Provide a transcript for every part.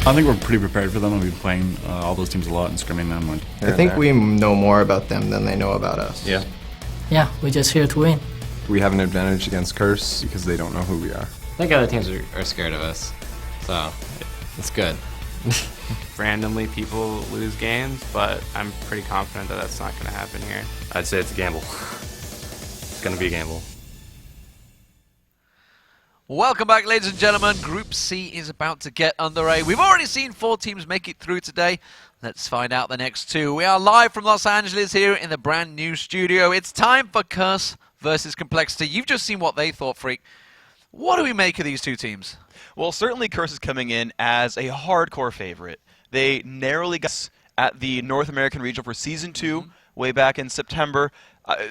I think we're pretty prepared for them, and we've been playing all those teams a lot and scrimming them. I think we know more about them than they know about us. Yeah. Yeah, we're just here to win. We have an advantage against Curse because they don't know who we are. I think other teams are scared of us, so it's good. Randomly, people lose games, but I'm pretty confident that that's not going to happen here. I'd say it's a gamble. It's going to be a gamble. Welcome back, ladies and gentlemen. Group C is about to get underway. We've already seen 4 teams make it through today. Let's find out the next 2. We are live from Los Angeles here in the brand new studio. It's time for Curse versus Complexity. You've just seen what they thought, Freak. What do we make of these 2 teams? Well, certainly Curse is coming in as a hardcore favorite. They narrowly got at the North American Regional for Season 2 way back in September.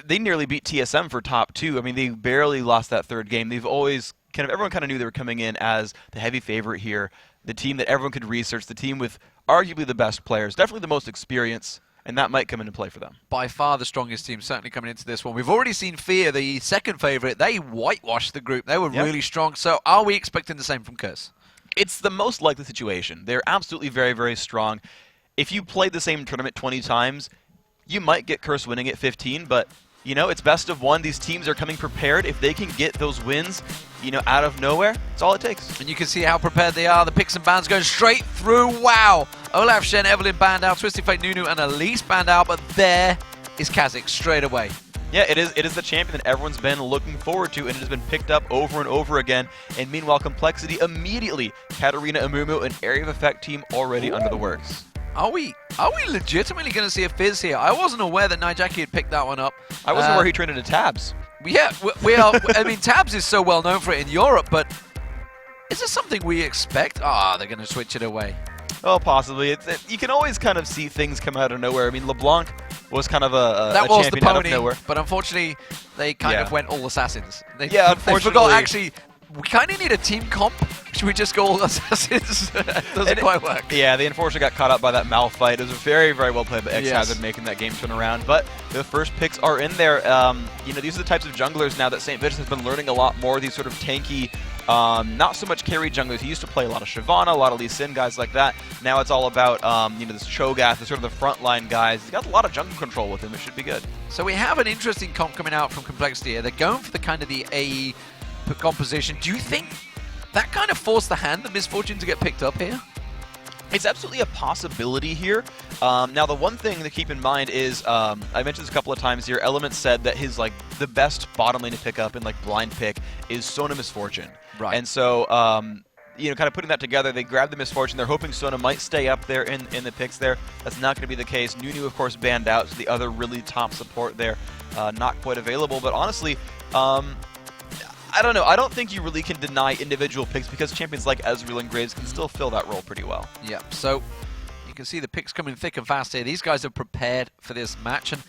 They nearly beat TSM for top 2. I mean, they barely lost that 3rd game. They've always everyone kind of knew they were coming in as the heavy favorite here, the team that everyone could research, the team with arguably the best players, definitely the most experience, and that might come into play for them. By far the strongest team, certainly coming into this one. We've already seen Fear, the second favorite. They whitewashed the group. They were really strong. So are we expecting the same from Curse? It's the most likely situation. They're absolutely very, very strong. If you played the same tournament 20 times, you might get Curse winning at 15, but you know, it's best of 1. These teams are coming prepared. If they can get those wins, you know, out of nowhere, it's all it takes. And you can see how prepared they are. The picks and bans going straight through. Wow. Olaf, Shen, Evelyn banned out. Twisted Fate, Nunu, and Elise banned out. But there is Kha'Zix straight away. Yeah, it is the champion that everyone's been looking forward to, and it has been picked up over and over again. And meanwhile, Complexity immediately, Katarina, Amumu, an Area of Effect team already under the works. Are we legitimately going to see a Fizz here? I wasn't aware that Nijaki had picked that one up. I wasn't aware he turned into Tabs. Yeah, we are. I mean, Tabs is so well known for it in Europe, but is this something we expect? They're going to switch it away. Oh, possibly. You can always kind of see things come out of nowhere. I mean, LeBlanc was kind of a that was champion the out of pony, nowhere. But unfortunately, they kind of went all assassins. They unfortunately. They forgot, actually, we kind of need a team comp. Should we just go all assassins? Doesn't quite work. Yeah, they unfortunately got caught up by that Mal fight. It was very, very well played by X-Hazard making that game turn around. But the first picks are in there. You know, these are the types of junglers now that St. Vincent has been learning a lot more. These sort of tanky, not so much carry junglers. He used to play a lot of Shyvana, a lot of Lee Sin, guys like that. Now it's all about, you know, this Cho'Gath, the sort of the frontline guys. He's got a lot of jungle control with him. It should be good. So we have an interesting comp coming out from Complexity here. They're going for the kind of the AE composition. Do you think that kind of forced the hand of Misfortune to get picked up here? It's absolutely a possibility here. Now, the one thing to keep in mind is, I mentioned this a couple of times here, Element said that his, like, the best bottom lane to pick up in, like, blind pick is Sona Misfortune. Right. And so, you know, kind of putting that together, they grabbed the Misfortune. They're hoping Sona might stay up there in the picks there. That's not going to be the case. Nunu, of course, banned out, so the other really top support there, not quite available. But honestly, I don't know. I don't think you really can deny individual picks because champions like Ezreal and Graves can still fill that role pretty well. Yeah, so you can see the picks coming thick and fast here. These guys are prepared for this match. And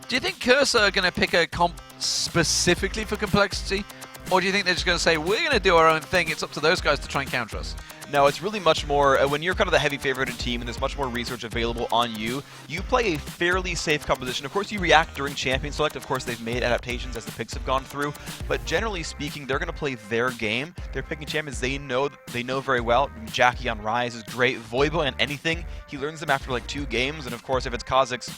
do you think Curse are going to pick a comp specifically for Complexity? Or do you think they're just going to say, we're going to do our own thing, it's up to those guys to try and counter us? No, it's really much more, when you're kind of the heavy favorited team and there's much more research available on you, you play a fairly safe composition. Of course, you react during Champion Select. Of course, they've made adaptations as the picks have gone through. But generally speaking, they're going to play their game. They're picking champions they know very well. Jackie on Ryze is great. Voibo and anything, he learns them after like 2 games. And of course, if it's Kha'Zix,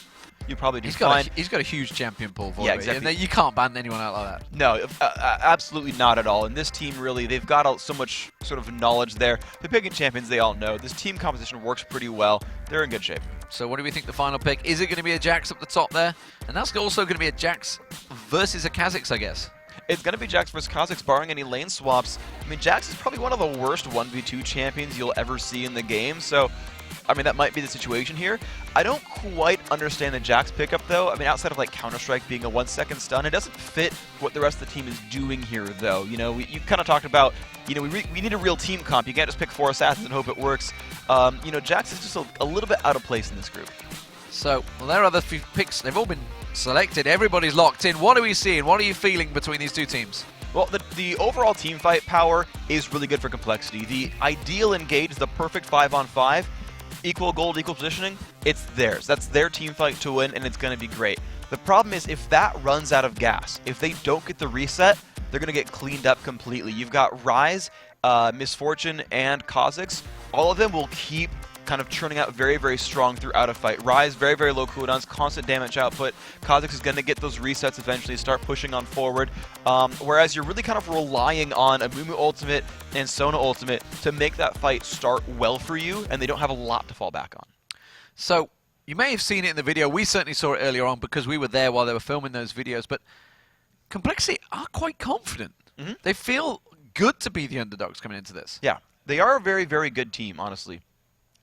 you probably do fine. He's got a huge champion pool for Yeah, exactly. And you can't ban anyone out like that. No, absolutely not at all. And this team really, they've got so much sort of knowledge there. They're picking champions they all know. This team composition works pretty well. They're in good shape. So what do we think the final pick? Is it going to be a Jax up the top there? And that's also going to be a Jax versus a Kha'Zix, I guess. It's going to be Jax versus Kha'Zix, barring any lane swaps. I mean, Jax is probably one of the worst 1v2 champions you'll ever see in the game, so I mean, that might be the situation here. I don't quite understand the Jax pickup, though. I mean, outside of, like, Counter-Strike being a 1-second stun, it doesn't fit what the rest of the team is doing here, though. You know, you kind of talked about, you know, we need a real team comp. You can't just pick 4 assassins and hope it works. You know, Jax is just a little bit out of place in this group. So, well, there are the few picks. They've all been selected. Everybody's locked in. What are we seeing? What are you feeling between these 2 teams? Well, the overall team fight power is really good for Complexity. The ideal engage, the perfect 5-on-5, equal gold, equal positioning, it's theirs. That's their team fight to win, and it's going to be great. The problem is if that runs out of gas, if they don't get the reset, they're going to get cleaned up completely. You've got Ryze, Misfortune, and Kha'Zix all of them will keep kind of churning out very, very strong throughout a fight. Rise, very, very low cooldowns, constant damage output. Kha'Zix is going to get those resets eventually, start pushing on forward. Whereas you're really kind of relying on a Mumu ultimate and Sona ultimate to make that fight start well for you, and they don't have a lot to fall back on. So, you may have seen it in the video. We certainly saw it earlier on because we were there while they were filming those videos. But Complexity are quite confident. They feel good to be the underdogs coming into this. Yeah, they are a very, very good team, honestly.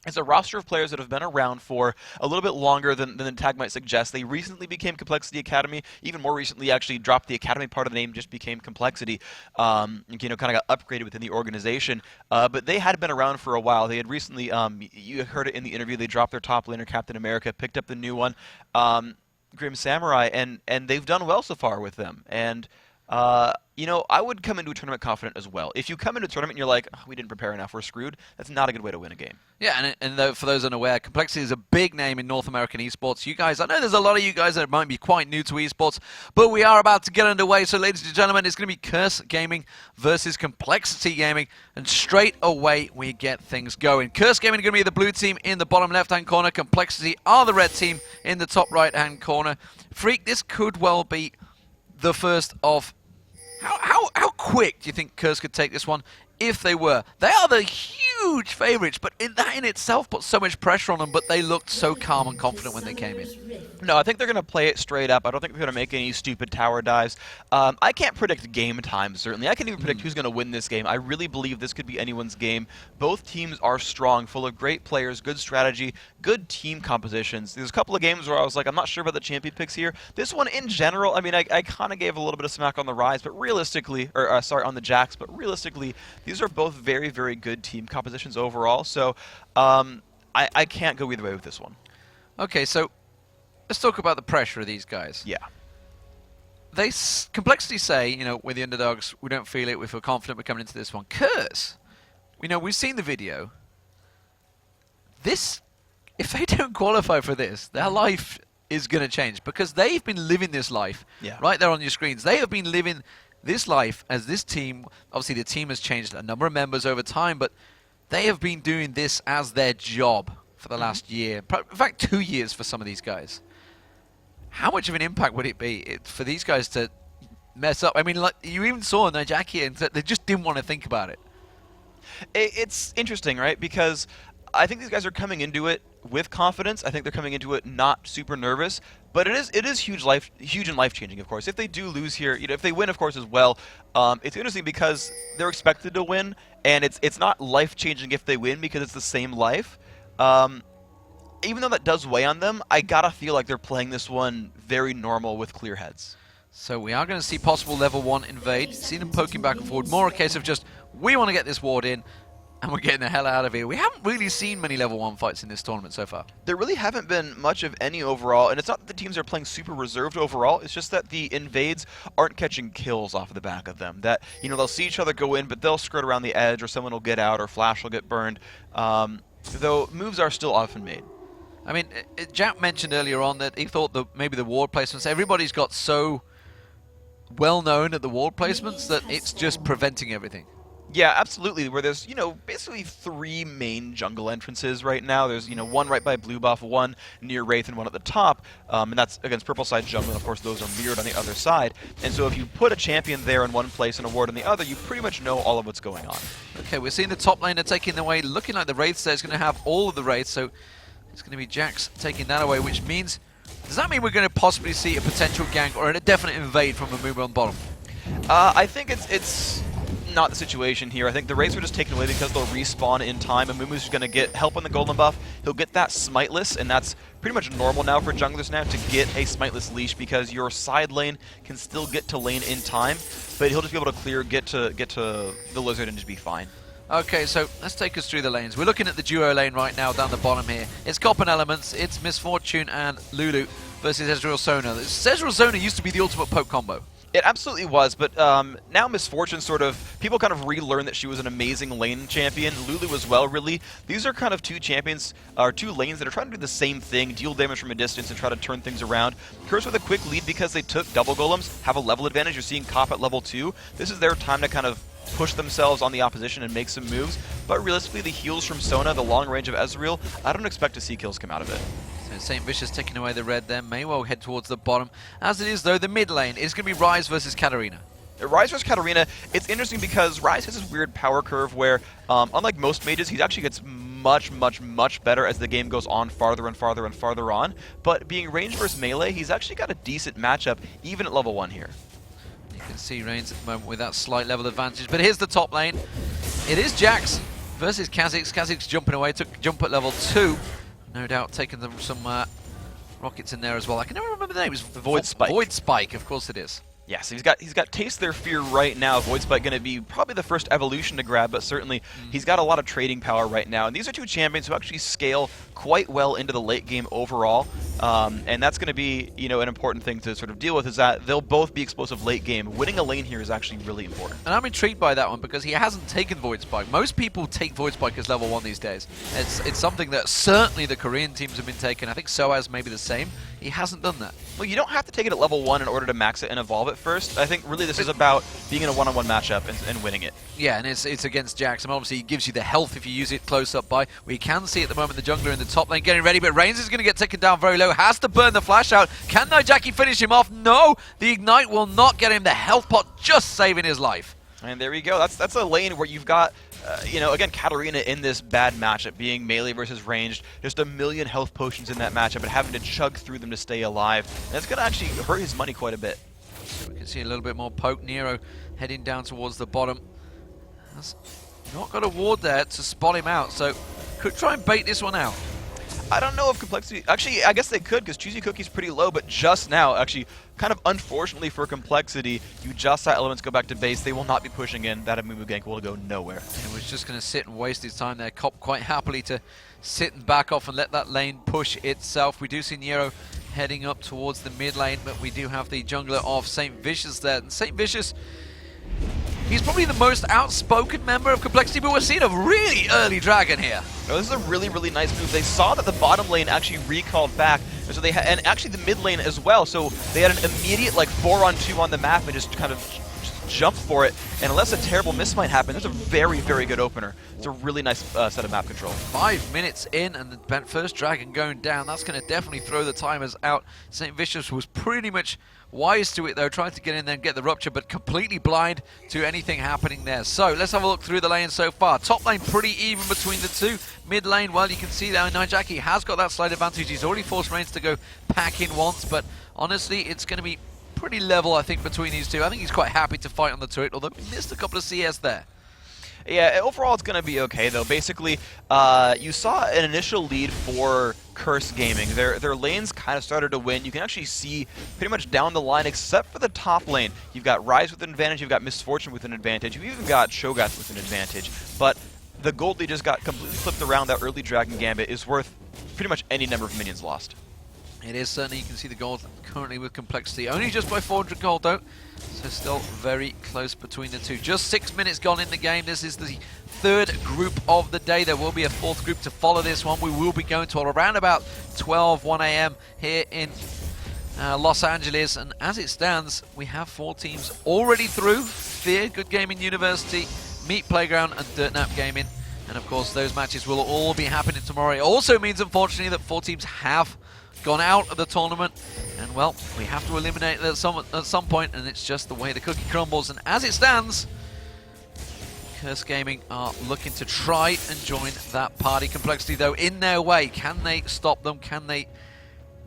It's a roster of players that have been around for a little bit longer than the tag might suggest. They recently became Complexity Academy. Even more recently, actually dropped the Academy part of the name, just became Complexity. You know, kind of got upgraded within the organization. But they had been around for a while. They had recently, you heard it in the interview, they dropped their top laner, Captain America, picked up the new one, Grim Samurai, and they've done well so far with them. And you know, I would come into a tournament confident as well. If you come into a tournament and you're like, oh, we didn't prepare enough, we're screwed, that's not a good way to win a game. Yeah, and for those unaware, Complexity is a big name in North American esports. You guys, I know there's a lot of you guys that might be quite new to esports, but we are about to get underway. So, ladies and gentlemen, it's going to be Curse Gaming versus Complexity Gaming, and straight away we get things going. Curse Gaming are going to be the blue team in the bottom left-hand corner. Complexity are the red team in the top right-hand corner. Freak, this could well be the first of... How quick do you think Curse could take this one if they were? They are the huge favourites, but that in itself puts so much pressure on them, but they looked so calm and confident when they came in. No, I think they're going to play it straight up. I don't think they're going to make any stupid tower dives. I can't predict game time, certainly. I can't even predict who's going to win this game. I really believe this could be anyone's game. Both teams are strong, full of great players, good strategy, good team compositions. There's a couple of games where I was like, I'm not sure about the champion picks here. This one, in general, I mean, I kind of gave a little bit of smack on the Rise, but realistically, or sorry, on the Jax, but realistically, these are both very, very good team compositions overall. So I can't go either way with this one. Okay, so let's talk about the pressure of these guys. Yeah. Complexity say, you know, we're the underdogs, we don't feel it, we feel confident we're coming into this one. Curse, you know, we've seen the video. This, if they don't qualify for this, their life is going to change because they've been living this life right there on your screens. They have been living this life as this team. Obviously, the team has changed a number of members over time, but they have been doing this as their job for the last year. In fact, 2 years for some of these guys. How much of an impact would it be for these guys to mess up? I mean, like you even saw in Najaki, and they just didn't want to think about it. It's interesting, right? Because I think these guys are coming into it with confidence. I think they're coming into it not super nervous, but it is huge and life-changing, of course. If they do lose here, you know, if they win, of course, as well, it's interesting because they're expected to win, and it's not life-changing if they win because it's the same life. Even though that does weigh on them, I gotta feel like they're playing this one very normal with clear heads. So we are going to see possible level 1 invade. See them poking back and forward. More a case of just, we want to get this ward in, and we're getting the hell out of here. We haven't really seen many level 1 fights in this tournament so far. There really haven't been much of any overall, and it's not that the teams are playing super reserved overall, it's just that the invades aren't catching kills off of the back of them. That, you know, they'll see each other go in, but they'll skirt around the edge, or someone will get out, or Flash will get burned, though moves are still often made. I mean, Jack mentioned earlier on that he thought that maybe the ward placements, everybody's got so well known at the ward placements that it's just preventing everything. Yeah, absolutely. Where there's, you know, basically 3 main jungle entrances right now. There's, you know, one right by blue buff, one near Wraith, and one at the top. And that's against purple side jungle, and of course those are mirrored on the other side. And so if you put a champion there in one place and a ward in the other, you pretty much know all of what's going on. Okay, we're seeing the top laner taking away, looking like the Wraith there is going to have all of the Wraiths, so it's going to be Jax taking that away, which means, does that mean we're going to possibly see a potential gank or a definite invade from a Mumu on bottom? I think it's not the situation here. I think the Wraiths were just taken away because they'll respawn in time, and Mumu's going to get help on the golden buff. He'll get that smiteless, and that's pretty much normal now for junglers now to get a smiteless leash because your side lane can still get to lane in time, but he'll just be able to clear, get to the lizard and just be fine. Okay, so let's take us through the lanes. We're looking at the duo lane right now down the bottom here. It's Cop and Elements, it's Misfortune and Lulu versus Ezreal Sona. Ezreal Sona used to be the ultimate poke combo. It absolutely was, but now Misfortune sort of, people kind of relearn that she was an amazing lane champion. Lulu as well, really. These are kind of 2 champions, or 2 lanes that are trying to do the same thing, deal damage from a distance and try to turn things around. Curse with a quick lead because they took double golems, have a level advantage. You're seeing Cop at level 2. This is their time to kind of push themselves on the opposition and make some moves. But realistically, the heals from Sona, the long range of Ezreal, I don't expect to see kills come out of it. So St. Vicious taking away the red there, may well head towards the bottom. As it is though, the mid lane is going to be Ryze versus Katarina. Ryze vs Katarina, it's interesting because Ryze has this weird power curve where, unlike most mages, he actually gets much better as the game goes on farther and farther and farther on. But being range versus melee, he's actually got a decent matchup, even at level 1 here. You can see Reigns at the moment with that slight level advantage. But here's the top lane. It is Jax versus Kha'Zix. Kha'Zix jumping away, took a jump at level 2. No doubt taking them some rockets in there as well. I can never remember the name. It was Void Spike. Void Spike, of course it is. Yeah, so he's got Taste Their Fear right now. Void Spike going to be probably the first evolution to grab, but certainly he's got a lot of trading power right now. And these are two champions who actually scale quite well into the late game overall. And that's going to be, you know, an important thing to sort of deal with, is that they'll both be explosive late game. Winning a lane here is actually really important. And I'm intrigued by that one because he hasn't taken Void Spike. Most people take Void Spike as level 1 these days. It's something that certainly the Korean teams have been taking. I think SOAS may be the same. He hasn't done that. Well, you don't have to take it at level 1 in order to max it and evolve it first. I think really this is about being in a one-on-one matchup and winning it. Yeah, and it's against Jax. And obviously, he gives you the health if you use it close up by. We can see at the moment the jungler in the top lane getting ready, but Reigns is going to get taken down very low. Has to burn the flash out. Can Nijaki finish him off? No! The Ignite will not get him. The health pot just saving his life. And there we go. That's a lane where you've got, you know, again, Katarina in this bad matchup, being melee versus ranged, just a million health potions in that matchup and having to chug through them to stay alive. And it's going to actually hurt his money quite a bit. So we can see a little bit more poke. Nero heading down towards the bottom. Has not got a ward there to spot him out, so could try and bait this one out. I don't know if Complexity... Actually, I guess they could, because Choosy Cookie's pretty low, but just now, actually, kind of unfortunately for Complexity, you just saw Elements go back to base. They will not be pushing in. That Amumu gank will go nowhere. He was just going to sit and waste his time there. Cop quite happily to sit and back off and let that lane push itself. We do see Nero heading up towards the mid lane, but we do have the jungler of St. Vicious there. And St. Vicious, he's probably the most outspoken member of Complexity, but we're seeing a really early dragon here. No, this is a really nice move. They saw that the bottom lane actually recalled back, and so they and actually the mid lane as well. So they had an immediate like 4-on-2 on the map and just kind of jumped for it. And unless a terrible miss might happen, that's a very good opener. It's a really nice set of map control. 5 minutes in, and the first dragon going down. That's going to definitely throw the timers out. St. Vicious was pretty much wise to it though, trying to get in there and get the rupture, but completely blind to anything happening there. So let's have a look through the lane so far. Top lane pretty even between the two. Mid lane, well, you can see that Nijaki has got that slight advantage. He's already forced Reigns to go pack in once, but honestly, it's going to be pretty level, I think, between these two. I think he's quite happy to fight on the turret, although he missed a couple of CS there. Yeah, overall it's going to be okay, though. Basically, you saw an initial lead for Curse Gaming. Their lanes kind of started to win. You can actually see pretty much down the line, except for the top lane. You've got Ryze with an advantage, you've got Misfortune with an advantage, you've even got Shogat with an advantage. But the gold lead just got completely flipped around. That early Dragon Gambit is worth pretty much any number of minions lost. It is certainly, you can see the gold currently with Complexity. Only just by 400 gold though, so still very close between the two. Just 6 minutes gone in the game. This is the third group of the day. There will be a fourth group to follow this one. We will be going to around about 1 a.m. here in Los Angeles. And as it stands, we have 4 teams already through. Fear, Good Gaming University, Meat Playground and Dirtnap Gaming. And of course those matches will all be happening tomorrow. It also means, unfortunately, that 4 teams have gone out of the tournament, and well, we have to eliminate it at some point, and it's just the way the cookie crumbles. And as it stands, Curse Gaming are looking to try and join that party. Complexity, though, in their way. Can they stop them? Can they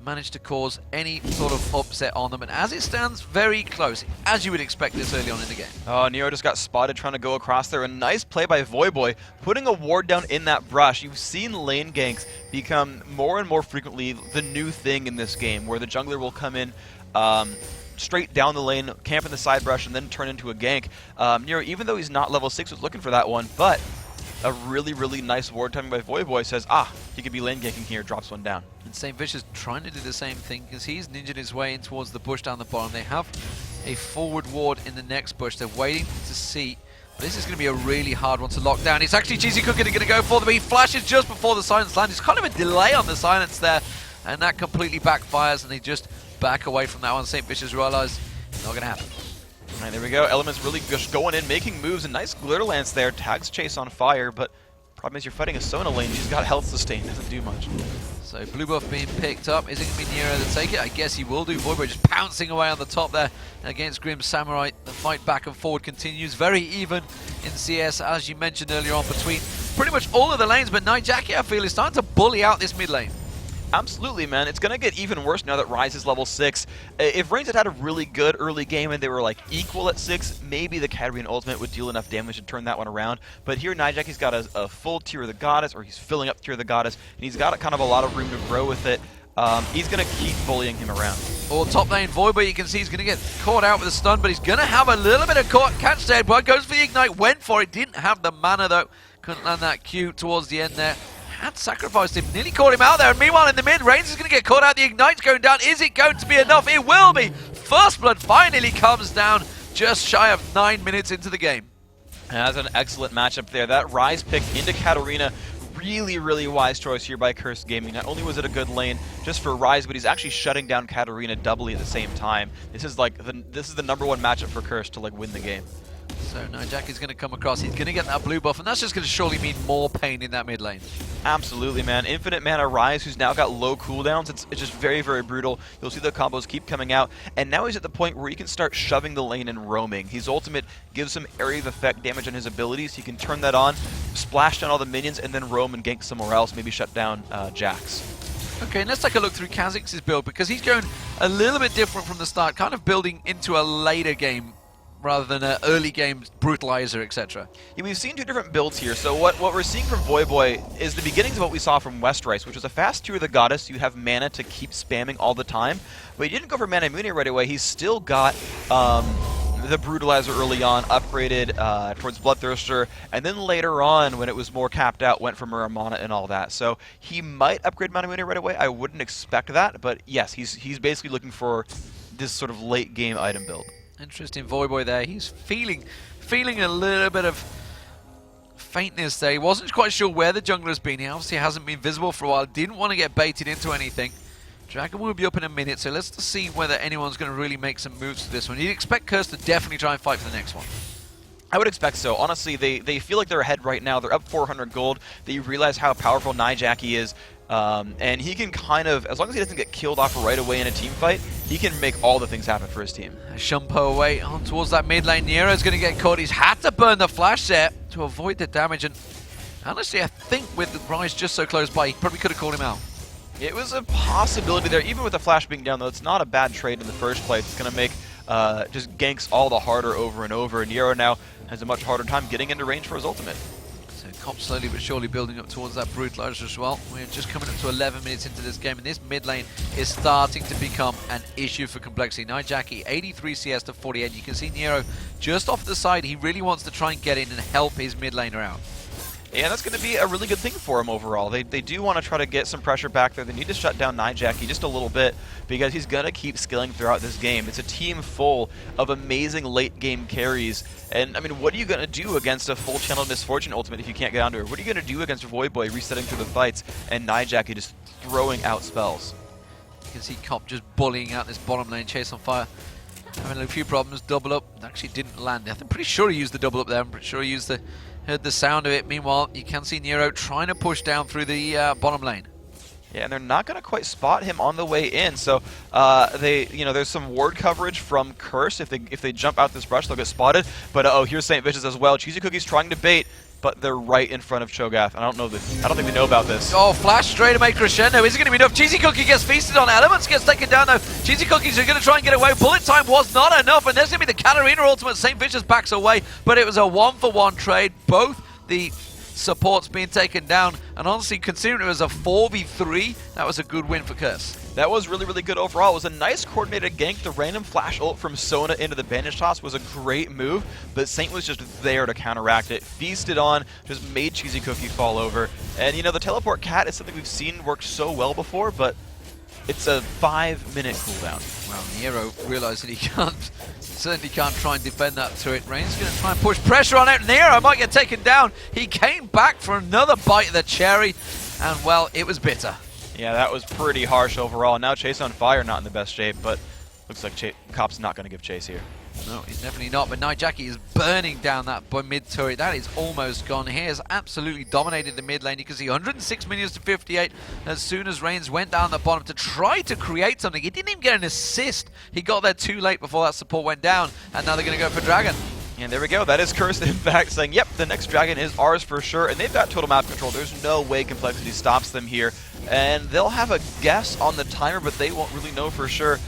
manage to cause any sort of upset on them? And as it stands, very close, as you would expect this early on in the game. Oh, Nero just got spotted trying to go across there. A nice play by Voyboy, putting a ward down in that brush. You've seen lane ganks become more and more frequently the new thing in this game, where the jungler will come in straight down the lane, camp in the side brush, and then turn into a gank. Nero, even though he's not level 6, was looking for that one, but a really nice ward timing by Voyboy says, he could be lane ganking here, drops one down. And St. Vicious trying to do the same thing, because he's ninja'd his way in towards the bush down the bottom. They have a forward ward in the next bush. They're waiting to see. This is going to be a really hard one to lock down. It's actually Cheesy Cookie going to go for them. He flashes just before the silence lands. It's kind of a delay on the silence there, and that completely backfires, and they just back away from that one. St. Vicious realize it's not going to happen. Alright, there we go. Element's really just going in, making moves. A nice glitter lance there. Tags Chase on fire, but problem is you're fighting a Sona lane. She's got health sustain. Doesn't do much. So blue buff being picked up. Is it going to be Nero to take it? I guess he will do. Voidboy just pouncing away on the top there against Grim Samurai. The fight back and forward continues. Very even in CS, as you mentioned earlier on, between pretty much all of the lanes. But Nijaki, I feel, is starting to bully out this mid lane. Absolutely, man. It's going to get even worse now that Ryze is level 6. If Reigns had a really good early game and they were like equal at 6, maybe the Katarina ultimate would deal enough damage to turn that one around. But here Nijaki's got a full Tear of the Goddess, or he's filling up Tear of the Goddess, and he's got kind of a lot of room to grow with it. He's going to keep bullying him around. Or top lane Voidboy, you can see he's going to get caught out with a stun, but he's going to have a little bit of catch there. But goes for the Ignite, went for it, didn't have the mana though. Couldn't land that Q towards the end there. Had sacrificed him, nearly caught him out there. And meanwhile, in the mid, Reigns is going to get caught out. The Ignite's going down. Is it going to be enough? It will be. First Blood finally comes down just shy of 9 minutes into the game. And that's an excellent matchup there. That Ryze pick into Katarina, really, really wise choice here by Curse Gaming. Not only was it a good lane just for Ryze, but he's actually shutting down Katarina doubly at the same time. This is like this is the #1 matchup for Curse to like win the game. So Nijaki's going to come across. He's going to get that blue buff, and that's just going to surely mean more pain in that mid lane. Absolutely, man. Infinite Mana Ryze, who's now got low cooldowns. It's just very, very brutal. You'll see the combos keep coming out, and now he's at the point where he can start shoving the lane and roaming. His ultimate gives some area of effect damage on his abilities. He can turn that on, splash down all the minions, and then roam and gank somewhere else, maybe shut down Jax. Okay, and let's take a look through Kha'Zix's build, because he's going a little bit different from the start, kind of building into a later game rather than an early game brutalizer, etc. Yeah, we've seen two different builds here. So what we're seeing from Voidboy is the beginnings of what we saw from Westrice, which was a fast Tear of the Goddess. You have mana to keep spamming all the time. But he didn't go for Mana Immunity right away. He's still got the Brutalizer early on, upgraded towards Bloodthirster, and then later on, when it was more capped out, went for Muramana and all that. So he might upgrade Mana Immunity right away. I wouldn't expect that, but yes, he's basically looking for this sort of late game item build. Interesting Voidboy there. He's feeling a little bit of faintness there. He wasn't quite sure where the jungler's been. He obviously hasn't been visible for a while. Didn't want to get baited into anything. Dragon will be up in a minute, so let's just see whether anyone's going to really make some moves to this one. You'd expect Curse to definitely try and fight for the next one. I would expect so. Honestly, they feel like they're ahead right now. They're up 400 gold. They realize how powerful Nijaki is. And he can kind of, as long as he doesn't get killed off right away in a team fight, he can make all the things happen for his team. Shumpo away on towards that mid lane. Nero's going to get caught. He's had to burn the flash there to avoid the damage. And honestly, I think with the Ryze just so close by, he probably could have called him out. It was a possibility there. Even with the flash being down, though, it's not a bad trade in the first place. It's going to make just ganks all the harder over and over. And Nero now has a much harder time getting into range for his ultimate. So Cop slowly but surely building up towards that Brutalizer as well. We're just coming up to 11 minutes into this game, and this mid lane is starting to become an issue for complexity. Nijaki, 83 CS to 48. You can see Nero just off the side. He really wants to try and get in and help his mid laner out. Yeah, that's going to be a really good thing for him overall. They do want to try to get some pressure back there. They need to shut down Nijaki just a little bit because he's going to keep skilling throughout this game. It's a team full of amazing late-game carries. And, I mean, what are you going to do against a full Channel Misfortune ultimate if you can't get onto her? What are you going to do against Voidboy resetting through the fights and Nijaki just throwing out spells? You can see Cop just bullying out this bottom lane, Chase on fire. Having a few problems, double up, actually didn't land. I'm pretty sure he used the double up there. I'm pretty sure he used the... Heard the sound of it. Meanwhile, you can see Nero trying to push down through the bottom lane. Yeah, and they're not going to quite spot him on the way in. So there's some ward coverage from Curse. If they jump out this brush, they'll get spotted. But here's St. Vicious as well. Cheesy Cookie's trying to bait, but they're right in front of Cho'Gath. I don't think they know about this. Oh, flash straight away crescendo. Is it going to be enough? Cheesy Cookie gets feasted on. Elements gets taken down though. Cheesy Cookies are going to try and get away. Bullet time was not enough, and there's going to be the Katarina ultimate. St. Vicious backs away, but it was a 1-for-1 trade. Both the supports being taken down, and honestly, considering it was a 4v3, that was a good win for Curse. That was really, really good overall. It was a nice coordinated gank. The random flash ult from Sona into the bandage toss was a great move, but Saint was just there to counteract it. Feasted on, just made Cheesy Cookie fall over. And, the teleport cat is something we've seen work so well before, but it's a 5-minute cooldown. Well, Nero realized that he certainly can't try and defend that turret. Rain's going to try and push pressure on it. Nero might get taken down. He came back for another bite of the cherry, and well, it was bitter. Yeah, that was pretty harsh overall. Now Chase on fire, not in the best shape, but looks like Cop's not going to give chase here. No, he's definitely not, but Nijaki is burning down that mid turret. That is almost gone. He has absolutely dominated the mid lane. You can see 106 minions to 58 as soon as Reigns went down the bottom to try to create something. He didn't even get an assist. He got there too late before that support went down, and now they're going to go for Dragon. And there we go. That is Curse, in fact, saying, yep, the next Dragon is ours for sure. And they've got total map control. There's no way Complexity stops them here. And they'll have a guess on the timer, but they won't really know for sure.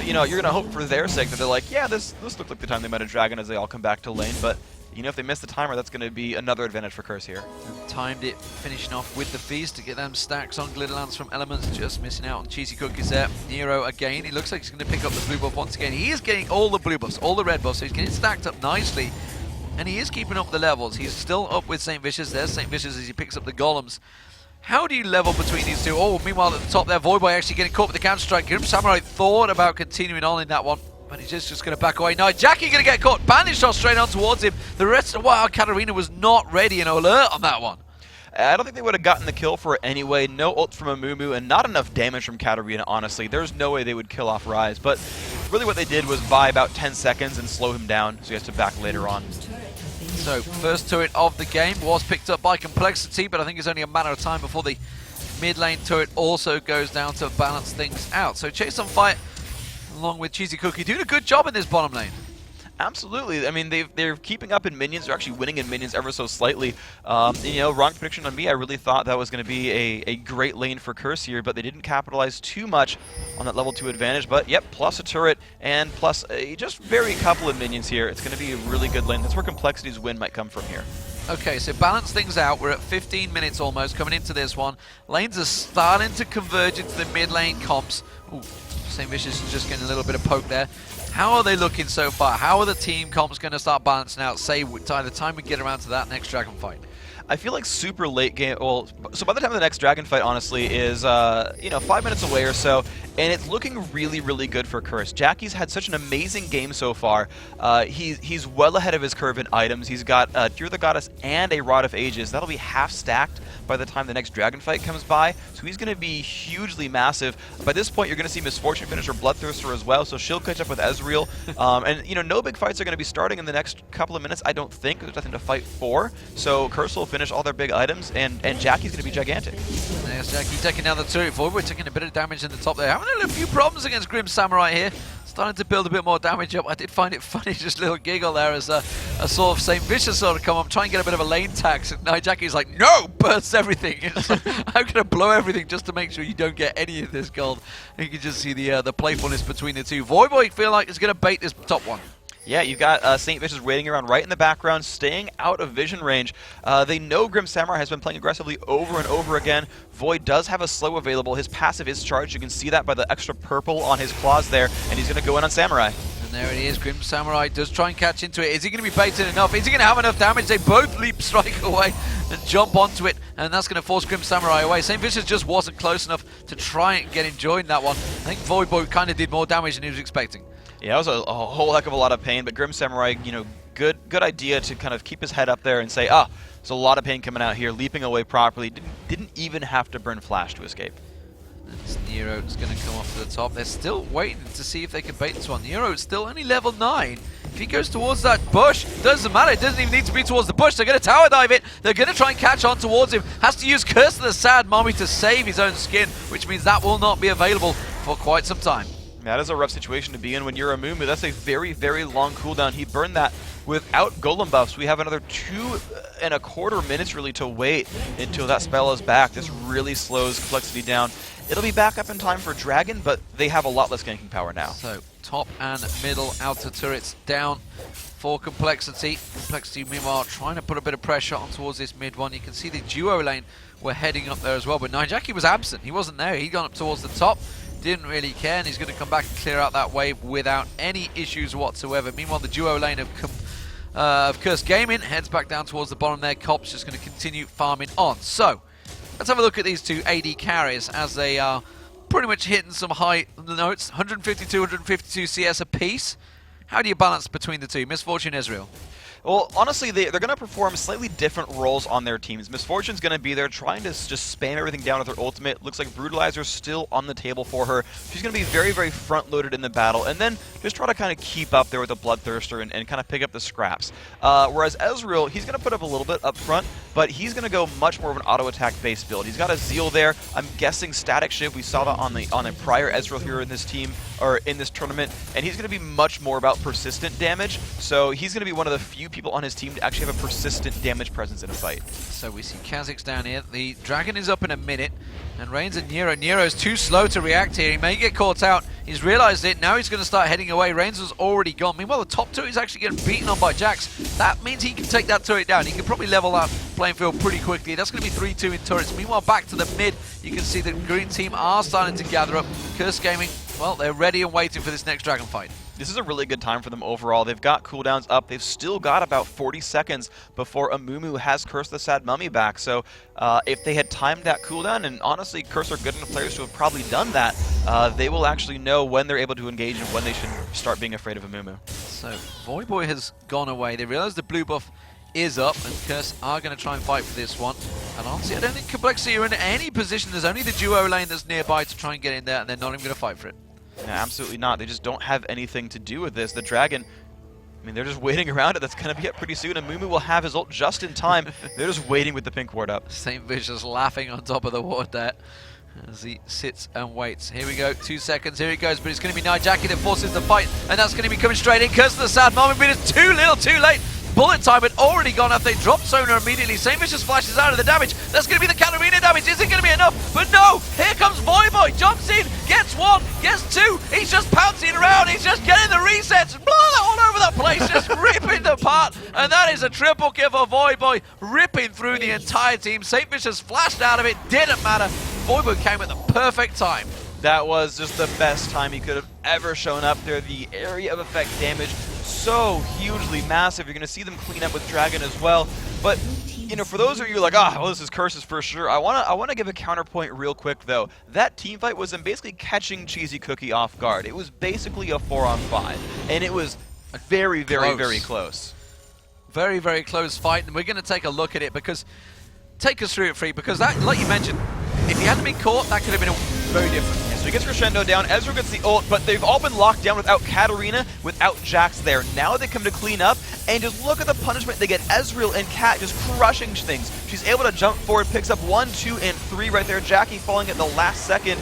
You know, you're going to hope for their sake that they're like, yeah, this looked like the time they met a Dragon as they all come back to lane. But, you know, if they miss the timer, that's going to be another advantage for Curse here. Timed it, finishing off with the feast to get them stacks on Glitterlance from Elements, just missing out on Cheesy Cookies there. Nero again, he looks like he's going to pick up the blue buff once again. He is getting all the blue buffs, all the red buffs, so he's getting stacked up nicely. And he is keeping up the levels. He's still up with St. Vicious. There's St. Vicious as he picks up the golems. How do you level between these two? Oh, meanwhile at the top there, Voidboy actually getting caught with the counter-strike. Grim Samurai thought about continuing on in that one, but he's just going to back away. Now, Jackie going to get caught. Bandage shot straight on towards him. The rest of Wild Katarina was not ready and alert on that one. I don't think they would have gotten the kill for it anyway. No ult from Amumu and not enough damage from Katarina, honestly. There's no way they would kill off Rise, but really what they did was buy about 10 seconds and slow him down, so he has to back later on. So, first turret of the game was picked up by Complexity, but I think it's only a matter of time before the mid lane turret also goes down to balance things out. So, Chase on Fight, along with Cheesy Cookie, doing a good job in this bottom lane. Absolutely. I mean, they're keeping up in minions. They're actually winning in minions ever so slightly. You know, wrong prediction on me. I really thought that was going to be a great lane for Curse here, but they didn't capitalize too much on that level 2 advantage. But, yep, plus a turret and plus a just very couple of minions here. It's going to be a really good lane. That's where Complexity's win might come from here. Okay, so balance things out. We're at 15 minutes almost coming into this one. Lanes are starting to converge into the mid lane comps. Ooh, St. Vicious is just getting a little bit of poke there. How are they looking so far? How are the team comps going to start balancing out, say, by the time we get around to that next Dragon fight? I feel like super late game. Well, so by the time the next Dragon fight, honestly, is you know, 5 minutes away or so, and it's looking really, really good for Curse. Jackie's had such an amazing game so far. He's well ahead of his curve in items. He's got Tear the Goddess and a Rod of Ages. That'll be half stacked by the time the next Dragon fight comes by. So he's going to be hugely massive. By this point, you're going to see Misfortune finish her Bloodthirster as well. So she'll catch up with Ezreal. And you know, no big fights are going to be starting in the next couple of minutes. I don't think there's nothing to fight for. So Curse will finish all their big items, and Jackie's going to be gigantic. There's Jackie taking down the turret forward. We're taking a bit of damage in the top there. Having a few problems against Grim Samurai here. Starting to build a bit more damage up. I did find it funny, just a little giggle there as a sort of St. Vicious sort of come up, try and get a bit of a lane tax. And now Jackie's like, no, bursts everything. It's like, I'm going to blow everything just to make sure you don't get any of this gold. And you can just see the playfulness between the two. Voidboy feel like is going to bait this top one. Yeah, you've got St. Vicious waiting around right in the background, staying out of vision range. They know Grim Samurai has been playing aggressively over and over again. Void does have a slow available. His passive is charged. You can see that by the extra purple on his claws there, and he's going to go in on Samurai. And there it is. Grim Samurai does try and catch into it. Is he going to be baited enough? Is he going to have enough damage? They both leap strike away and jump onto it, and that's going to force Grim Samurai away. St. Vicious just wasn't close enough to try and get enjoying that one. I think Voidboy kind of did more damage than he was expecting. Yeah, it was a whole heck of a lot of pain, but Grim Samurai, you know, good idea to kind of keep his head up there and say, there's a lot of pain coming out here, leaping away properly. Didn't even have to burn Flash to escape. Nero is going to come off to the top. They're still waiting to see if they can bait this one. Nero is still only level 9. If he goes towards that bush, doesn't matter. It doesn't even need to be towards the bush. They're going to tower dive it. They're going to try and catch on towards him. Has to use Curse of the Sad Mommy to save his own skin, which means that will not be available for quite some time. That is a rough situation to be in when you're Amumu. That's a very, very long cooldown. He burned that without golem buffs. We have another 2.25 minutes really to wait until that spell is back. This really slows Complexity down. It'll be back up in time for Dragon, but they have a lot less ganking power now. So top and middle outer turrets down for Complexity. Complexity meanwhile trying to put a bit of pressure on towards this mid one. You can see the duo lane were heading up there as well, but Nijaki was absent. He wasn't there. He'd gone up towards the top. Didn't really care, and he's going to come back and clear out that wave without any issues whatsoever. Meanwhile, the duo lane of Curse Gaming heads back down towards the bottom there. Cop's just going to continue farming on. So, let's have a look at these two AD carries as they are pretty much hitting some high notes. 152, 152 CS apiece. How do you balance between the two? Misfortune, Ezreal. Well, honestly, they're going to perform slightly different roles on their teams. Misfortune's going to be there trying to just spam everything down with her ultimate. Looks like Brutalizer's still on the table for her. She's going to be very, very front-loaded in the battle, and then just try to kind of keep up there with the Bloodthirster and kind of pick up the scraps. Whereas Ezreal, he's going to put up a little bit up front, but he's going to go much more of an auto-attack based build. He's got a Zeal there. I'm guessing Static Shiv. We saw that on a prior Ezreal hero in this team, or in this tournament, and he's going to be much more about persistent damage. So he's going to be one of the few people on his team to actually have a persistent damage presence in a fight. So we see Kha'Zix down here. The Dragon is up in a minute, and Reigns and Nero's too slow to react here. He may get caught out. He's realized it. Now he's going to start heading away. Reigns was already gone. Meanwhile, the top turret is actually getting beaten on by Jax. That means he can take that turret down. He can probably level that playing field pretty quickly. That's going to be 3-2 in turrets. Meanwhile, back to the mid, you can see the green team are starting to gather up. Curse Gaming, well, they're ready and waiting for this next Dragon fight. This is a really good time for them overall. They've got cooldowns up. They've still got about 40 seconds before Amumu has Curse the Sad Mummy back. So if they had timed that cooldown, and honestly, Curse are good enough players to have probably done that, they will actually know when they're able to engage and when they should start being afraid of Amumu. So Voyboy has gone away. They realize the blue buff is up, and Curse are going to try and fight for this one. And honestly, I don't think Complexity are in any position. There's only the duo lane that's nearby to try and get in there, and they're not even going to fight for it. No, absolutely not. They just don't have anything to do with this. The Dragon, I mean, they're just waiting around it. That's going to be up pretty soon, and Mumu will have his ult just in time. They're just waiting with the pink ward up. St. Vicious laughing on top of the ward there as he sits and waits. Here we go, 2 seconds, here he goes, but it's going to be Nijaki that forces the fight, and that's going to be coming straight in. Curse of the Sad Mummy, but it's too little, too late. Bullet time had already gone up. They dropped Sona immediately. St. Vicious flashes out of the damage. That's going to be the Katarina damage. Is it going to be enough? But no! Here comes Voyboy. Jumps in. Gets one. Gets two. He's just pouncing around. He's just getting the resets. All over the place. Just ripping them apart. And that is a triple kill for Voyboy. Ripping through the entire team. St. Vicious flashed out of it. Didn't matter. Voyboy came at the perfect time. That was just the best time he could have ever shown up there. The area of effect damage so hugely massive. You're going to see them clean up with Dragon as well. But, you know, for those of you like, well, this is Curses for sure. I want to give a counterpoint real quick, though. That team fight was them basically catching Cheesy Cookie off guard. It was basically a 4-on-5. And it was very, very, very close. Very, very close fight. And we're going to take a look at it because, take us through it, Free, because that, like you mentioned, if he hadn't been caught, that could have been very different. Yeah, so he gets Crescendo down, Ezreal gets the ult, but they've all been locked down without Katarina, without Jax there. Now they come to clean up, and just look at the punishment they get. Ezreal and Kat just crushing things. She's able to jump forward, picks up 1, 2, and 3 right there. Jackie falling at the last second.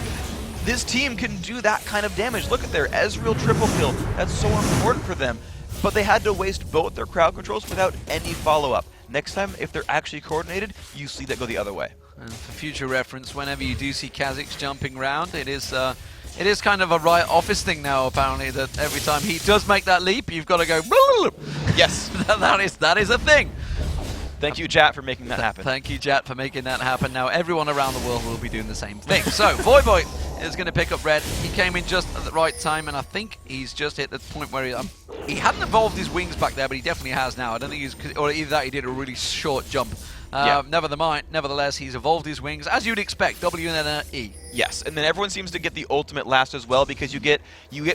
This team can do that kind of damage. Look at their Ezreal triple kill. That's so important for them. But they had to waste both their crowd controls without any follow-up. Next time, if they're actually coordinated, you see that go the other way. And for future reference, whenever you do see Kha'Zix jumping around, it is kind of a Riot Office thing now, apparently, that every time he does make that leap, you've got to go... Yes. that is a thing. Thank you, Jat, for making that happen. Thank you, Jat, for making that happen. Now, everyone around the world will be doing the same thing. So, Voyboy is going to pick up red. He came in just at the right time, and I think he's just hit the point where he hadn't evolved his wings back there, but he definitely has now. I don't think he's... Or either that, he did a really short jump. Nevertheless, he's evolved his wings, as you'd expect, W and then E. Yes, and then everyone seems to get the ultimate last as well, because you get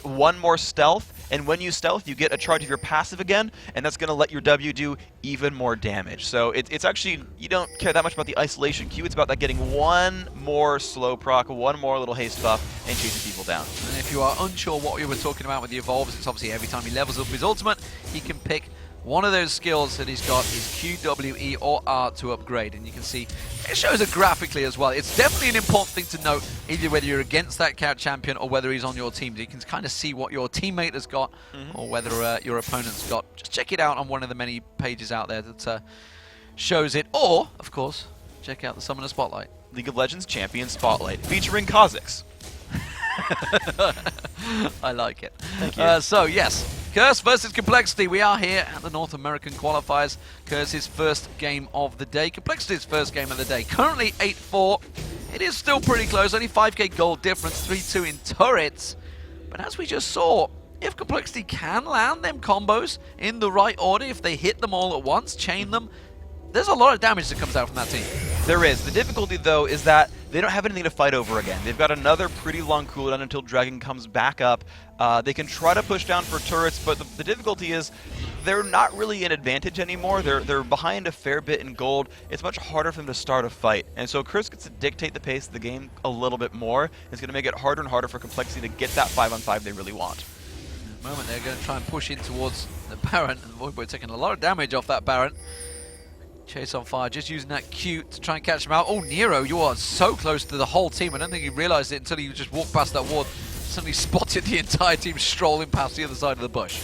one more stealth, and when you stealth, you get a charge of your passive again, and that's going to let your W do even more damage. So it's actually, you don't care that much about the isolation Q, it's about that getting one more slow proc, one more little haste buff, and chasing people down. And if you are unsure what we were talking about with the evolves, it's obviously every time he levels up his ultimate, he can pick one of those skills that he's got is Q, W, E, or R to upgrade. And you can see it shows it graphically as well. It's definitely an important thing to note, either whether you're against that cat champion or whether he's on your team. You can kind of see what your teammate has got or whether your opponent's got. Just check it out on one of the many pages out there that shows it. Or, of course, check out the Summoner Spotlight. League of Legends Champion Spotlight, featuring Kha'Zix. I like it. Thank you. So, yes. Curse versus Complexity. We are here at the North American Qualifiers. Curse's first game of the day. Complexity's first game of the day. Currently 8-4. It is still pretty close. Only 5k gold difference. 3-2 in turrets. But as we just saw, if Complexity can land them combos in the right order, if they hit them all at once, chain them, there's a lot of damage that comes out from that team. There is. The difficulty, though, is that they don't have anything to fight over again. They've got another pretty long cooldown until Dragon comes back up. They can try to push down for turrets, but the difficulty is they're not really an advantage anymore. They're behind a fair bit in gold. It's much harder for them to start a fight. And so Curse gets to dictate the pace of the game a little bit more. It's going to make it harder and harder for Complexity to get that 5-on-5 they really want. At the moment, they're going to try and push in towards the Baron, and Voidboy taking a lot of damage off that Baron. Chase on fire, just using that Q to try and catch him out. Oh, Nero, you are so close to the whole team. I don't think he realized it until he just walked past that ward. Suddenly spotted the entire team strolling past the other side of the bush.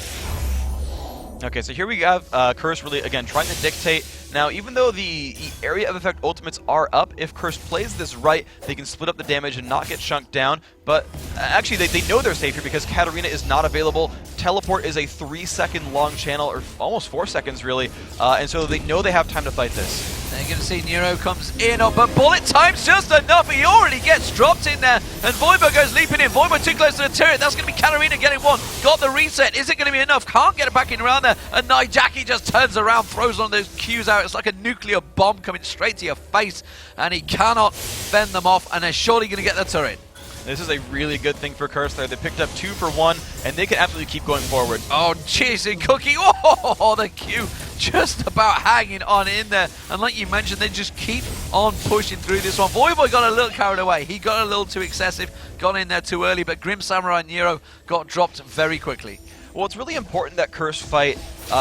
Okay, so here we have Curse really, again, trying to dictate. Now, even though the area of effect ultimates are up, if Curse plays this right, they can split up the damage and not get chunked down. But actually, they know they're safe here because Katarina is not available. Teleport is a 3-second long channel, or almost 4 seconds, really. And so they know they have time to fight this. They're going to see Nero comes in, but bullet time's just enough. He already gets dropped in there, and Voidboy goes leaping in. Voidboy too close to the turret. That's going to be Katarina getting one. Got the reset. Is it going to be enough? Can't get it back in around there. And Jackie just turns around, throws one of those Qs out. It's like a nuclear bomb coming straight to your face, and he cannot fend them off, and they're surely going to get the turret. This is a really good thing for Curse there. They picked up 2 for 1, and they can absolutely keep going forward. Oh, cheese and cookie. Oh, the Q just about hanging on in there. And like you mentioned, they just keep on pushing through this one. Voidboy got a little carried away. He got a little too excessive, got in there too early, but Grim Samurai and Nero got dropped very quickly. Well, it's really important that Curse fight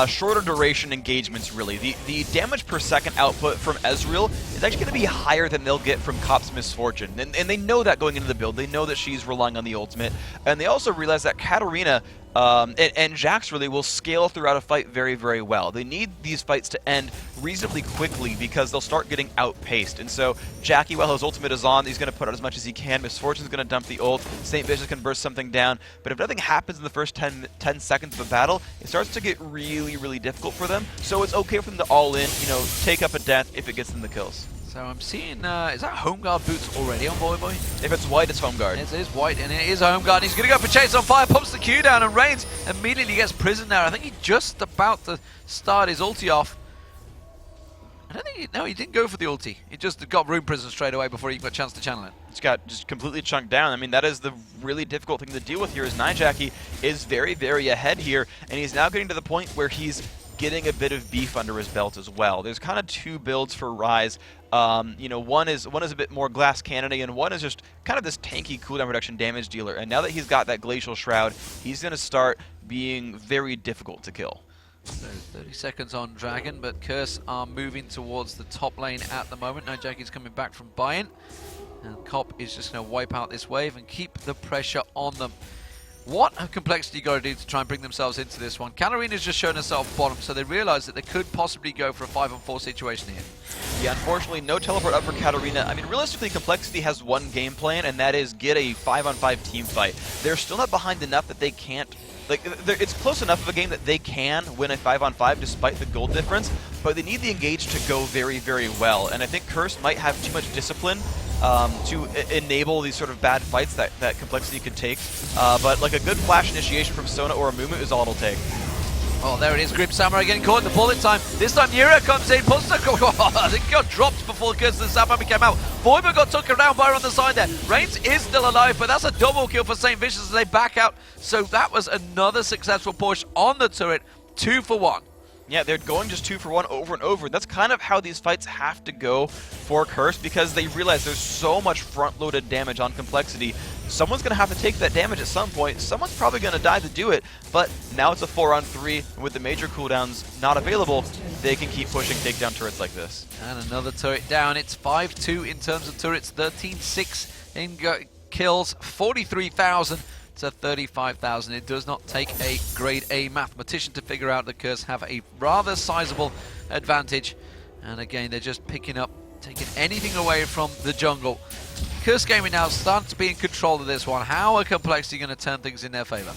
shorter duration engagements, really. The damage per second output from Ezreal is actually going to be higher than they'll get from Cop's Misfortune. And they know that going into the build. They know that she's relying on the ultimate. And they also realize that Katarina and Jax really will scale throughout a fight very, very well. They need these fights to end reasonably quickly because they'll start getting outpaced. And so Jackie, while his ultimate is on, he's going to put out as much as he can. Misfortune's going to dump the ult. St. Vicious can burst something down. But if nothing happens in the first 10 seconds of a battle, it starts to get really, really difficult for them. So it's okay for them to all in, take up a death if it gets them the kills. So I'm seeing, is that Home Guard boots already on Voidboy? If it's white, it's Home Guard. It is white, and it is a Home Guard. He's going to go for Chase on fire, pumps the Q down, and Reigns immediately gets prisoned there. I think he's just about to start his ulti off. I don't think he didn't go for the ulti. He just got room prison straight away before he got a chance to channel it. It's got just completely chunked down. I mean, that is the really difficult thing to deal with here is Jackie is very, very ahead here, and he's now getting to the point where he's getting a bit of beef under his belt as well. There's kind of 2 builds for Ryze. One is a bit more glass cannony, and one is just kind of this tanky cooldown reduction damage dealer. And now that he's got that Glacial Shroud, he's going to start being very difficult to kill. So 30 seconds on Dragon, but Curse are moving towards the top lane at the moment. Now Jackie's coming back from buy-in, and Cop is just going to wipe out this wave and keep the pressure on them. What have Complexity got to do to try and bring themselves into this one? Katarina's just shown herself bottom, so they realize that they could possibly go for a 5-on-4 situation here. Yeah, unfortunately, no teleport up for Katarina. I mean, realistically, Complexity has one game plan, and that is get a 5-on-5 team fight. They're still not behind enough that they can't... it's close enough of a game that they can win a 5-on-5 despite the gold difference, but they need the engage to go very, very well. And I think Curse might have too much discipline to enable these sort of bad fights that Complexity could take. But like a good flash initiation from Sona or a Mumu is all it'll take. Oh, there it is. Grim Samurai getting caught in the bullet time. This time Nero comes in, puts the... I think he got dropped before Curse and Samurai came out. Voidboy got took around by on the side there. Reigns is still alive, but that's a double kill for St. Vicious as they back out. So that was another successful push on the turret. 2 for 1. Yeah, they're going just 2 for 1 over and over. That's kind of how these fights have to go for Curse because they realize there's so much front-loaded damage on Complexity. Someone's going to have to take that damage at some point. Someone's probably going to die to do it, but now it's a 4-on-3. With the major cooldowns not available, they can keep pushing takedown turrets like this. And another turret down. It's 5-2 in terms of turrets, 13-6 in kills, 43,000. to 35,000. It does not take a grade A mathematician to figure out that Curse have a rather sizable advantage. And again, they're just picking up, taking anything away from the jungle. Curse Gaming now starting to be in control of this one. How are Complexity going to turn things in their favor?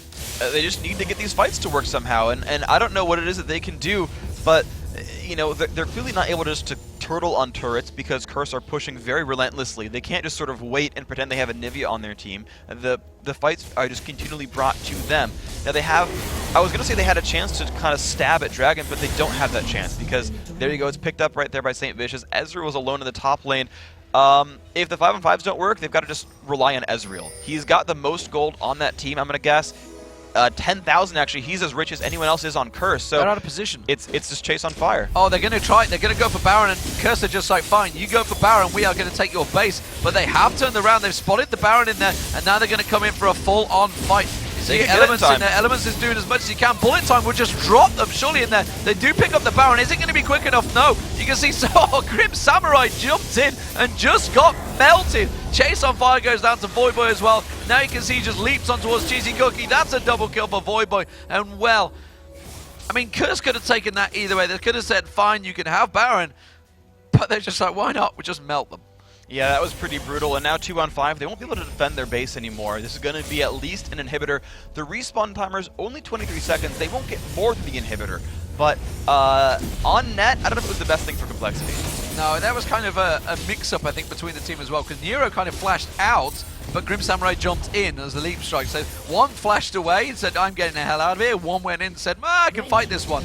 They just need to get these fights to work somehow, and I don't know what it is that they can do, but you know, they're clearly not able just to turtle on turrets because Curse are pushing very relentlessly. They can't just sort of wait and pretend they have a Nivea on their team. The fights are just continually brought to them. Now they have, I was going to say they had a chance to kind of stab at Dragon, but they don't have that chance because there you go, it's picked up right there by St. Vicious. Ezreal was alone in the top lane. If the 5-on-5s don't work, they've got to just rely on Ezreal. He's got the most gold on that team, I'm going to guess. 10,000 actually. He's as rich as anyone else is on Curse. So they're out of position. It's just chase on fire. Oh, they're going to try it. They're going to go for Baron, and Curse are just like, fine, you go for Baron, we are going to take your base. But they have turned around. They've spotted the Baron in there, and now they're going to come in for a full-on fight. See, Elements in there. Elements is doing as much as he can. Bullet Time will just drop them surely in there. They do pick up the Baron. Is it going to be quick enough? No. You can see Grim Samurai jumped in and just got melted. Chase on Fire goes down to Voidboy as well. Now you can see he just leaps on towards Cheesy Cookie. That's a double kill for Voidboy. And well, I mean, Curse could have taken that either way. They could have said, fine, you can have Baron. But they're just like, why not? We'll just melt them. Yeah, that was pretty brutal, and now 2-on-5, they won't be able to defend their base anymore. This is going to be at least an inhibitor. The respawn timer is only 23 seconds. They won't get more than the inhibitor. But on net, I don't know if it was the best thing for Complexity. No, that was kind of a mix-up, I think, between the team as well, because Nero kind of flashed out, but Grim Samurai jumped in as the leap strike. So one flashed away and said, I'm getting the hell out of here. One went in and said, I can fight this one.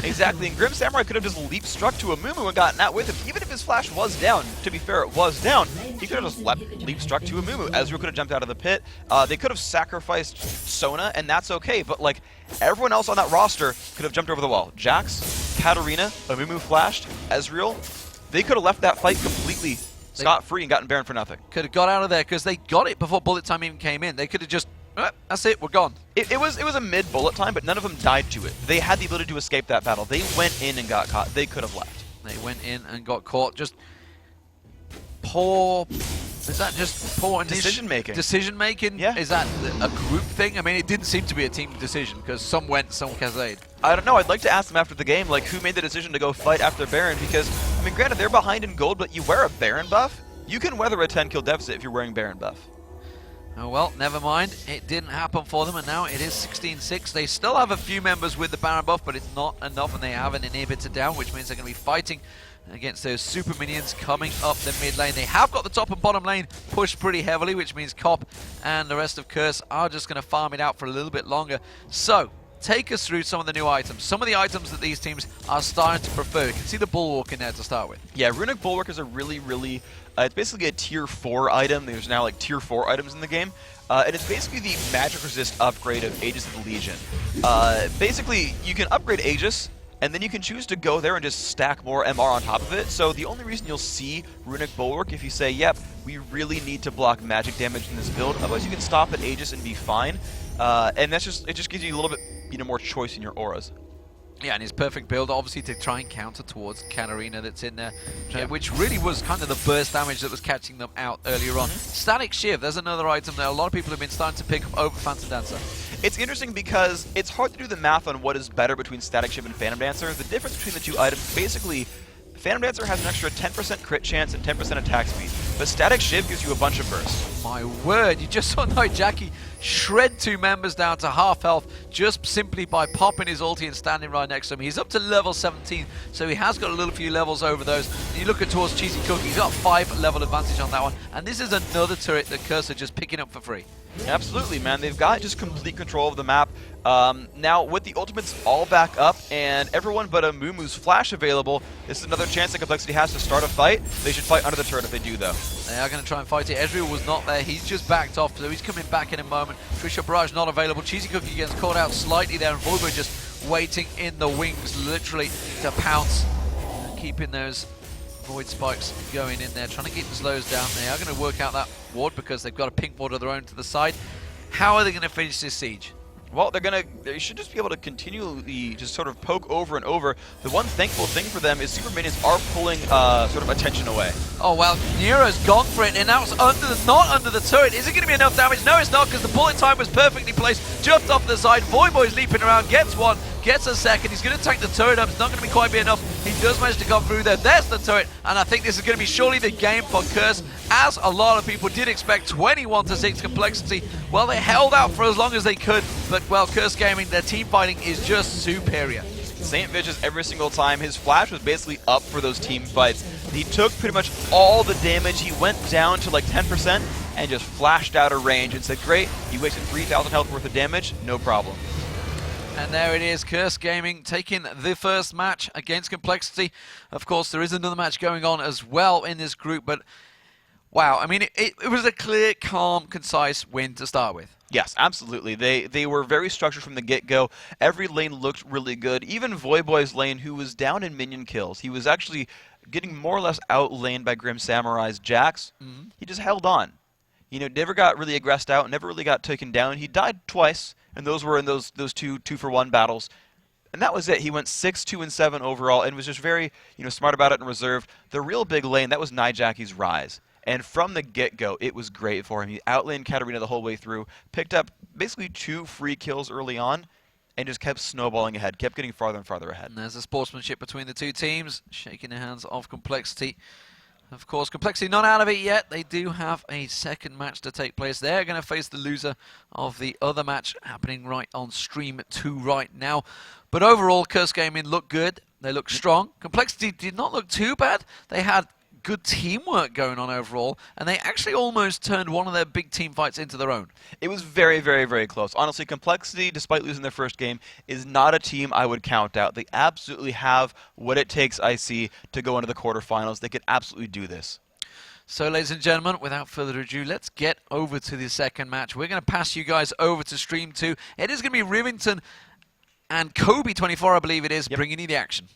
Exactly, and Grim Samurai could have just leap struck to a Mumu and gotten out with him. Even if his flash was down, to be fair, it was down, he could have just leap struck to a Mumu. Ezreal could have jumped out of the pit. They could have sacrificed Sona, and that's okay, but like, everyone else on that roster could have jumped over the wall. Jax, Katarina, a Mumu flashed, Ezreal, they could have left that fight completely scot-free and gotten Baron for nothing. Could have got out of there because they got it before Bullet Time even came in. They could have just, that's it, we're gone. It was a mid-bullet time, but none of them died to it. They had the ability to escape that battle. They went in and got caught. They could have left. They went in and got caught. Just poor, is that just poor decision-making? Decision-making? Yeah. Is that a group thing? I mean, it didn't seem to be a team decision because some went, some cascade. I don't know. I'd like to ask them after the game, like, who made the decision to go fight after Baron? Because, I mean, granted, they're behind in gold, but you wear a Baron buff, you can weather a 10-kill deficit if you're wearing Baron buff. Oh well, never mind. It didn't happen for them, and now it is 16-6. They still have a few members with the Baron buff, but it's not enough, and they have an inhibitor down, which means they're going to be fighting against those super minions coming up the mid lane. They have got the top and bottom lane pushed pretty heavily, which means Cop and the rest of Curse are just going to farm it out for a little bit longer. So, take us through some of the new items. Some of the items that these teams are starting to prefer. You can see the Bulwark in there to start with. Yeah, Runic Bulwark is a really, it's basically a tier 4 item. There's now like tier 4 items in the game. And it's basically the magic resist upgrade of Aegis of the Legion. Basically, you can upgrade Aegis, and then you can choose to go there and just stack more MR on top of it. So the only reason you'll see Runic Bulwark if you say, yep, we really need to block magic damage in this build. Otherwise, you can stop at Aegis and be fine. And that's just, it just gives you a little bit more choice in your auras. Yeah, and his perfect build, obviously, to try and counter towards Katarina that's in there, which really was kind of the burst damage that was catching them out earlier on. Static Shiv, there's another item that a lot of people have been starting to pick up over Phantom Dancer. It's interesting because it's hard to do the math on what is better between Static Shiv and Phantom Dancer. The difference between the two items, basically, Phantom Dancer has an extra 10% crit chance and 10% attack speed, but Static Shiv gives you a bunch of burst. My word, you just saw Jackie shred 2 members down to half health just simply by popping his ulti and standing right next to him. He's up to level 17, so he has got a little few levels over those. And you look at towards Cheesy Cookie, he's got 5 level advantage on that one, and this is another turret that Curse are just picking up for free. Absolutely, man. They've got just complete control of the map. Now, with the ultimates all back up and everyone but a Mumu's flash available, this is another chance that Complexity has to start a fight. They should fight under the turret if they do, though. They are going to try and fight it. Ezreal was not there. He's just backed off, so he's coming back in a moment. Trisha Barrage not available. Cheesy Cookie gets caught out slightly there, and Voidboy just waiting in the wings, literally, to pounce. Keeping those Void Spikes going in there, trying to keep the slows down. They are going to work out that ward because they've got a pink ward of their own to the side. How are they going to finish this siege? Well, they should just be able to continually just sort of poke over and over. The one thankful thing for them is super minions are pulling sort of attention away. Oh, well, Nero's gone for it, and now it's not under the turret. Is it going to be enough damage? No, it's not, because the bullet time was perfectly placed. Jumped off the side. Voidboy's leaping around, gets one, gets a second. He's going to tank the turret up. It's not going to be quite enough. He does manage to come through there. There's the turret, and I think this is going to be surely the game for Curse, as a lot of people did expect. 21-6 Complexity. Well, they held out for as long as they could, but, well, Curse Gaming, their team fighting is just superior. St. Vicious every single time. His flash was basically up for those team fights. He took pretty much all the damage. He went down to like 10% and just flashed out of range and said, great, you wasted 3,000 health worth of damage, no problem. And there it is, Curse Gaming taking the first match against Complexity. Of course, there is another match going on as well in this group, but wow, I mean, it was a clear, calm, concise win to start with. Yes, absolutely. They were very structured from the get-go. Every lane looked really good. Even Voyboy's lane, who was down in minion kills, he was actually getting more or less outlaned by Grim Samurai's Jax. He just held on. You know, never got really aggressed out, never really got taken down. He died twice, and those were in those two-for-one battles. And that was it. He went 6-2-7 overall and was just very, smart about it and reserved. The real big lane, that was Nyjaki's Rise. And from the get-go, it was great for him. He outlaned Katarina the whole way through, picked up basically 2 free kills early on, and just kept snowballing ahead, kept getting farther and farther ahead. And there's a sportsmanship between the two teams, shaking the hands of Complexity. Of course, Complexity not out of it yet. They do have a second match to take place. They're going to face the loser of the other match happening right on stream 2 right now. But overall, Curse Gaming looked good. They looked strong. Complexity did not look too bad. They had good teamwork going on overall, and they actually almost turned one of their big team fights into their own. It was very, very, very close. Honestly, Complexity, despite losing their first game, is not a team I would count out. They absolutely have what it takes, I see, to go into the quarterfinals. They could absolutely do this. So, ladies and gentlemen, without further ado, let's get over to the second match. We're going to pass you guys over to stream 2. It is going to be Rivington and Kobe24, I believe it is, bringing you the action.